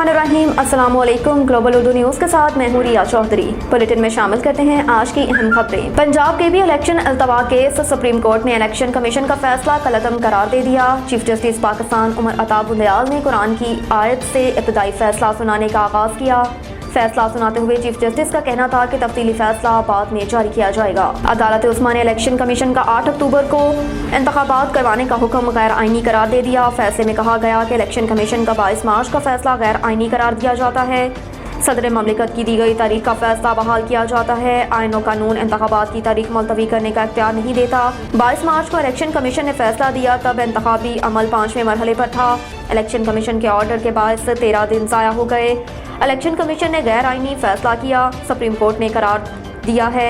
बिस्मिल्लाहिर्रहमानिर्रहीम। अस्सलाम वालेकुम। ग्लोबल उर्दू न्यूज़ के साथ मैं हूँ रिया चौधरी। बुलेटिन में शामिल करते हैं आज की अहम खबरें। पंजाब के भी इलेक्शन अल्तवा केस, सुप्रीम कोर्ट ने इलेक्शन कमीशन का फैसला कलअदम करार दे दिया। चीफ जस्टिस पाकिस्तान उमर अता बुंदयाल ने कुरान की आयत से इब्तदाई फैसला सुनाने का आगाज़ किया। फैसला सुनाते हुए चीफ जस्टिस का कहना था कि तफसीली फैसला बाद में जारी किया जाएगा। अदालत उस्मा ने इलेक्शन कमीशन का 8 अक्टूबर को इंतखाबात करवाने का हुक्म गैर आइनी करार दे दिया। फैसले में कहा गया कि इलेक्शन कमीशन का 22 मार्च का फैसला गैर आइनी करार दिया जाता है। सदर ममलिकत की दी गई तारीख का फैसला बहाल किया जाता है। आईन और कानून इंतखाबात की तारीख मुलतवी करने का इख्तियार नहीं देता। 22 मार्च को इलेक्शन कमीशन ने फैसला दिया, तब इंतखाबी अमल 5वें मरहले पर था। इलेक्शन कमीशन के ऑर्डर के बायस 13 दिन ज़ाया हो गए। इलेक्शन कमीशन ने गैर आइनी फैसला किया। सुप्रीम कोर्ट ने करार दिया है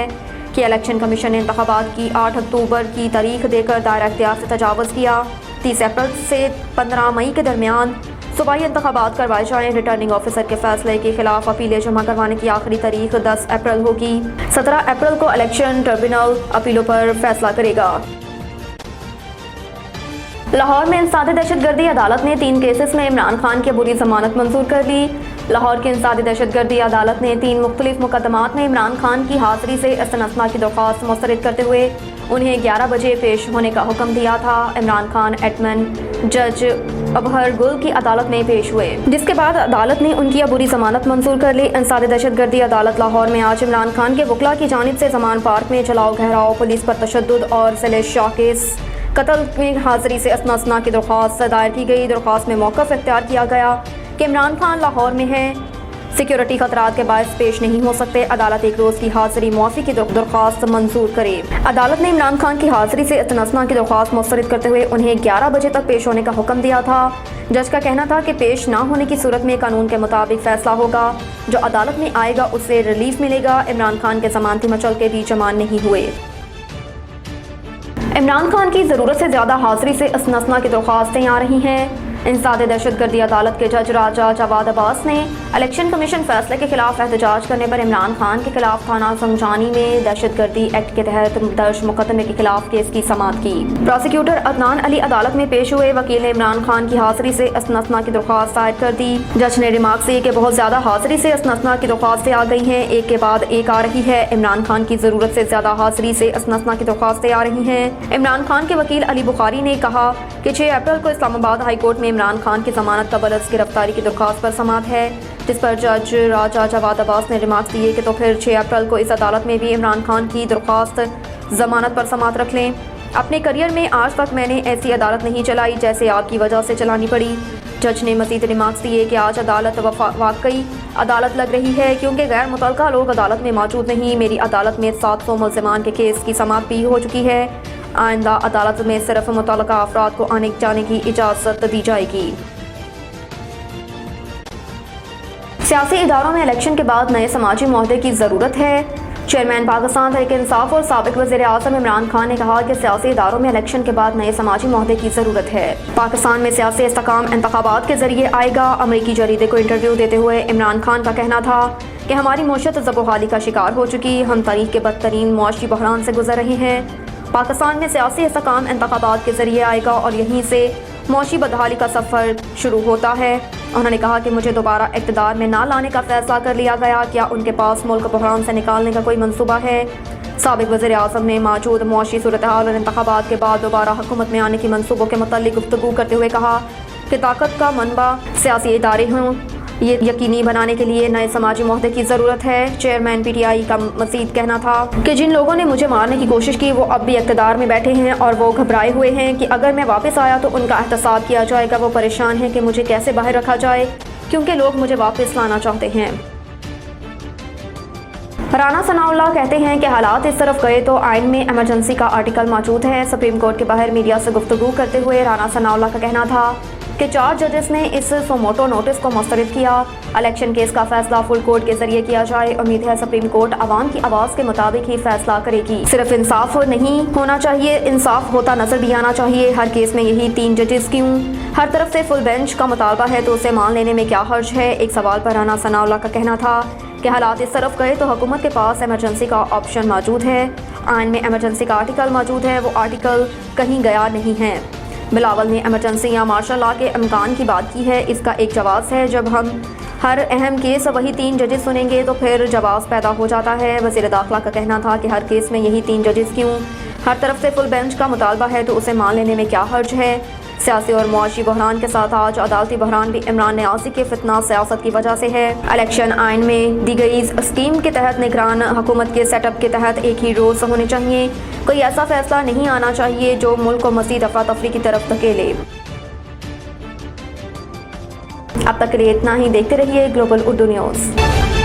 कि इलेक्शन कमीशन ने इंतखाबात की 8 अक्टूबर की तारीख देकर दायरा इख्तियार से तजावुज़ किया। 30 अप्रैल से 15 मई के दरमियान सूबाई इंतखाबात करवाए जाएँ। रिटर्निंग ऑफिसर के फैसले के खिलाफ अपीलें जमा करवाने की आखिरी तारीख 10 अप्रैल होगी। 17 अप्रैल को इलेक्शन ट्रिब्यूनल अपीलों पर फैसला करेगा। लाहौर में इंसदादी दहशतगर्दी अदालत ने 3 केसेस में इमरान खान की बुरी जमानत मंजूर कर ली। लाहौर की इंसदादी दहशतगर्दी अदालत ने 3 मुख्तलिफ मुकदमात में इमरान खान की हाजिरी से इस्तनास्ना की दरख्वास्त मुस्तरद करते हुए उन्हें 11 बजे पेश होने का हुक्म दिया था। इमरान खान एडमन जज अबहर गुल की अदालत में पेश हुए, जिसके बाद अदालत ने उनकी बुरी जमानत मंजूर कर ली। इंसदादी दहशतगर्दी अदालत लाहौर में आज इमरान खान के वकला की जानिब से जमान पार्क में जलाओ घेराव, पुलिस पर तशद्दुद और सैलेश शाह केस कत्ल में हाजिरी से इस्तनास्ना की दरख्वास्त दायर की गई। दरख्वास्त में मौक़िफ़ इख्तियार किया गया कि इमरान खान लाहौर में है, सिक्योरिटी खतरात के बायस पेश नहीं हो सकते। अदालत 1 रोज़ की हाजिरी मुआफ़ी की दरख्वास्त मंजूर करे। अदालत ने इमरान खान की हाजिरी से इस्तनास्ना की दरख्वास्त मुस्तरद करते हुए उन्हें 11 बजे तक पेश होने का हुक्म दिया था। जज का कहना था कि पेश ना होने की सूरत में कानून के मुताबिक फैसला होगा। जो अदालत में आएगा उससे रिलीफ मिलेगा। इमरान खान के जमानती मचल के भी जमान नहीं हुए। इमरान खान की ज़रूरत से ज़्यादा हाजिरी से इस्तनास्ना की दरख्वास्तें आ रही हैं। इंसदादी दहशतगर्दी अदालत के जज राजा जवाद अब्बास ने इलेक्शन कमीशन फैसले के खिलाफ एहतजाज करने पर इमरान खान के खिलाफ थाना संजानी में दहशतगर्दी एक्ट के तहत दर्ज मुकदमे के खिलाफ केस की समाअत की। प्रोसिक्यूटर अदनान अली अदालत में पेश हुए। वकील ने इमरान खान की हाजिरी से इस्तनास्ना की दरख्वास्त दायर कर दी। जज ने रिमार्क दी कि बहुत ज़्यादा हाजिरी से इस्तनास्ना की दरख्वास्तें आ गई हैं, एक के बाद एक आ रही है। इमरान खान की ज़रूरत से ज़्यादा हाजिरी से इस्तनास्ना की दरख्वास्तें आ रही हैं। इमरान खान के वकील अली बुखारी ने कहा कि 6 अप्रैल को इस्लामाबाद हाई कोर्ट में इमरान खान की जमानत कबल गिरफ्तारी की दरख्वास्त पर समाअत है, जिस पर जज राजा जवाद अब्बास ने रिमार्क दिए कि तो फिर 6 अप्रैल को इस अदालत में भी इमरान खान की दरख्वास्त जमानत पर समाअत रख लें। अपने करियर में आज तक मैंने ऐसी अदालत नहीं चलाई जैसे आपकी वजह से चलानी पड़ी। जज ने मज़ीद रिमार्क दिए कि आज अदालत वाकई अदालत लग रही है, क्योंकि गैर मुतल्लका लोग अदालत में मौजूद नहीं। मेरी अदालत में 700 मुल्ज़िमान के केस की समाअत भी हो चुकी है। आइंदा अदालत में सिर्फ मुतल्लका अफराद को आने जाने की इजाज़त दी जाएगी। सियासी इदारों में इलेक्शन के बाद नए समाजी मुआहदे की ज़रूरत है। चेयरमैन पाकिस्तान तहरीक इंसाफ और साबिक वज़ीर आज़म इमरान खान ने कहा कि सियासी इदारों में इलेक्शन के बाद नए समाजी मुआहदे की ज़रूरत है। पाकिस्तान में सियासी इस्तेकाम इंतखाबात के ज़रिए आएगा। अमरीकी जरीदे को इंटरव्यू देते हुए इमरान खान का कहना था कि हमारी मौशत ज़बोहाली का शिकार हो चुकी, हम तारीख के बदतरीन मुआशी बहरान से गुजर रहे हैं। पाकिस्तान में सियासी इस्तेकाम इंतखाबात के ज़रिए आएगा और यहीं से मौशी बदहाली का सफ़र शुरू होता है। उन्होंने कहा कि मुझे दोबारा इक़्तिदार में ना लाने का फ़ैसला कर लिया गया। क्या उनके पास मुल्क बहरान से निकालने का कोई मंसूबा है? साबिक वज़ीर आज़म ने मौजूद मौशी सूरत हाल और इंतखाबात के बाद दोबारा हुकूमत में आने की मंसूबों के मुताल्लिक़ गुफ्तगू करते हुए कहा कि ताकत का मनबा सियासी इदारे हों, ये यकीनी बनाने के लिए नए समाजी मुआहदे की ज़रूरत है। चेयरमैन PTI का मज़ीद कहना था कि जिन लोगों ने मुझे मारने की कोशिश की वो अब भी इक़्तिदार में बैठे हैं और वो घबराए हुए हैं कि अगर मैं वापस आया तो उनका एहतसाब किया जाएगा। वो परेशान हैं कि मुझे कैसे बाहर रखा जाए, क्योंकि लोग मुझे वापस लाना चाहते हैं। राना सनाउल्लाह कहते हैं कि हालात इस तरफ गए तो आइन में एमरजेंसी का आर्टिकल मौजूद है। सुप्रीम कोर्ट के बाहर मीडिया से गुफ्तगू करते हुए राना सनाउल्लाह का कहना था कि 4 जजेस ने इस सोमोटो नोटिस को मुस्तरद किया। इलेक्शन केस का फैसला फुल कोर्ट के जरिए किया जाए। उम्मीद है सुप्रीम कोर्ट आवाम की आवाज़ के मुताबिक ही फैसला करेगी। सिर्फ इंसाफ नहीं होना चाहिए, इंसाफ होता नजर भी आना चाहिए। हर केस में यही 3 जजेस क्यों? हर तरफ से फुल बेंच का मुतालबा है तो उसे मान लेने में क्या हर्ज है? एक सवाल पर राना सनाउल्लाह का कहना था कि हालात इस तरफ गए तो हुकूमत के पास एमरजेंसी का ऑप्शन मौजूद है। आइन में एमरजेंसी का आर्टिकल मौजूद है, वो आर्टिकल कहीं गया नहीं है। बिलावल ने एमरजेंसी या मार्शल लॉ के इम्कान की बात की है। इसका एक जवाब है, जब हम हर अहम केस वही 3 जजेस सुनेंगे तो फिर जवाब पैदा हो जाता है। वज़ीर दाखिला का कहना था कि हर केस में यही 3 जजेस क्यों, हर तरफ से फुल बेंच का मुतालबा है तो उसे मान लेने में क्या हर्ज है। सियासी और मुआशी बहरान के साथ आज अदालती बहरान भी इमरान न्यासी के फितना सियासत की वजह से है। इलेक्शन आइन में दी गई स्कीम के तहत निगरान हुकूमत के सेटअप के तहत एक ही रोज होने चाहिए। कोई ऐसा फैसला नहीं आना चाहिए जो मुल्क को मज़ीद अफरा तफरी की तरफ धकेले। अब तक के लिए इतना ही। देखते रहिए ग्लोबल उर्दू न्यूज़।